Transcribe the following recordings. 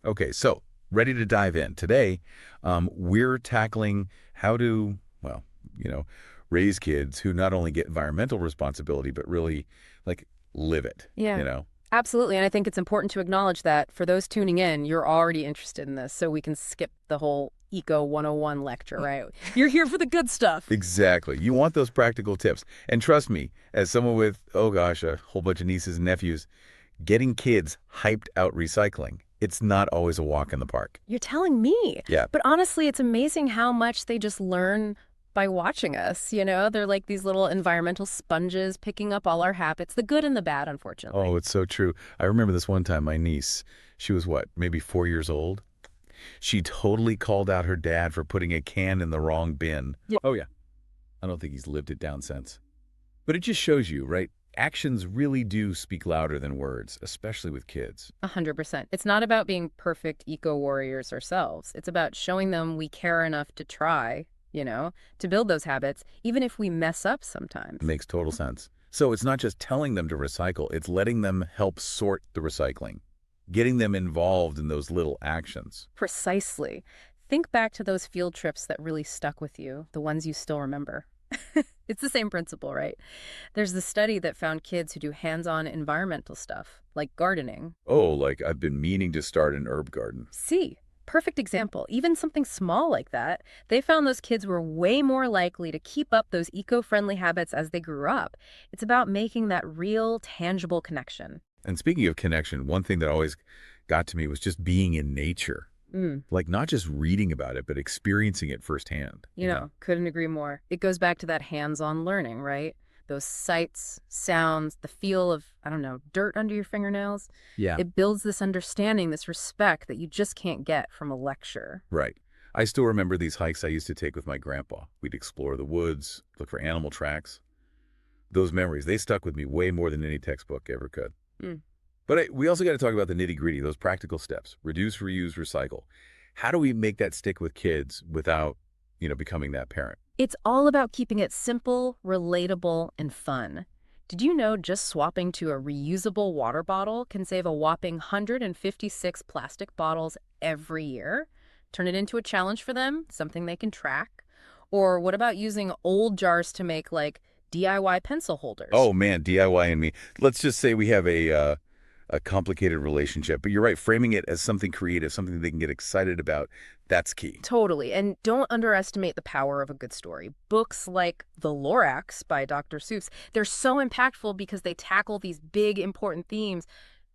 Okay, so ready to dive in. Today, we're tackling how to, well, you know, raise kids who not only get environmental responsibility, but really like live it, Yeah, you know? absolutely. And I think it's important to acknowledge that for those tuning in, you're already interested in this, so we can skip the whole Eco 101 lecture, right? You're here for the good stuff. Exactly. You want those practical tips. And trust me, as someone with, oh gosh, a whole bunch of nieces and nephews, getting kids hyped out recycling, it's not always a walk in the park. You're telling me. Yeah. But honestly, it's amazing how much they just learn by watching us, you know? They're like these little environmental sponges picking up all our habits, the good and the bad, Oh, unfortunately. it's so true. I remember this one time, my niece, she was what, maybe 4 years old? She totally called out her dad for putting a can in the wrong bin. Yeah. Oh, yeah. I don't think he's lived it down since. But it just shows you, right? Actions really do speak louder than words, especially with kids. 100%. It's not about being perfect eco warriors ourselves. It's about showing them we care enough to try, to build those habits, even if we mess up sometimes. Makes total sense. So it's not just telling them to recycle, it's letting them help sort the recycling, getting them involved in those little actions. Precisely. Think back to those field trips that really stuck with you, the ones you still remember. It's the same principle, right? There's the study that found kids who do hands-on environmental stuff, like gardening. Oh, like I've been meaning to start an herb garden. See, perfect example. Even something small like that, they found those kids were way more likely to keep up those eco-friendly habits as they grew up. It's about making that real, tangible connection. And speaking of connection, one thing that always got to me was just being in nature. Mm. Like not just reading about it, but experiencing it firsthand, Couldn't agree more. It goes back to that hands-on learning, right? Those sights, sounds, the feel of, I don't know, dirt under your fingernails. Yeah. It builds this understanding, this respect that you just can't get from a lecture. Right. I still remember these hikes I used to take with my grandpa. We'd explore the woods, look for animal tracks. Those memories, they stuck with me way more than any textbook ever could. Mm. But we also got to talk about the nitty-gritty, those practical steps. Reduce, reuse, recycle. How do we make that stick with kids without, becoming that parent? It's all about keeping it simple, relatable, and fun. Did you know just swapping to a reusable water bottle can save a whopping 156 plastic bottles every year? Turn it into a challenge for them, something they can track. Or what about using old jars to make like DIY pencil holders? Oh man, DIY and me. Let's just say we have a complicated relationship, but you're right. Framing it as something creative, something they can get excited about, that's key. Totally. And don't underestimate the power of a good story. Books like The Lorax by Dr. Seuss, they're so impactful because they tackle these big, important themes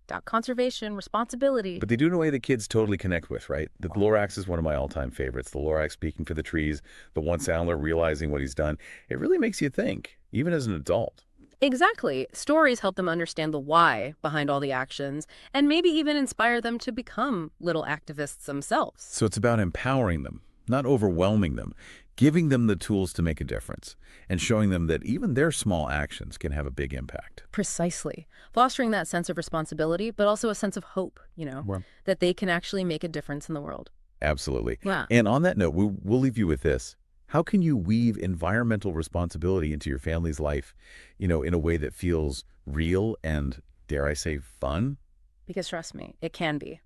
about conservation, responsibility. But they do it in a way that kids totally connect with, right? The Lorax is one of my all-time favorites. The Lorax speaking for the trees, the once angler realizing what he's done. It really makes you think, even as an adult. Exactly. Stories help them understand the why behind all the actions and maybe even inspire them to become little activists themselves. So it's about empowering them, not overwhelming them, giving them the tools to make a difference, and showing them that even their small actions can have a big impact. Precisely. Fostering that sense of responsibility, but also a sense of hope, Well, that they can actually make a difference in the world. absolutely. Yeah. And on that note, we'll leave you with this. How can you weave environmental responsibility into your family's life, in a way that feels real and, dare I say, fun? Because trust me, it can be.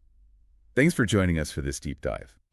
Thanks for joining us for this deep dive.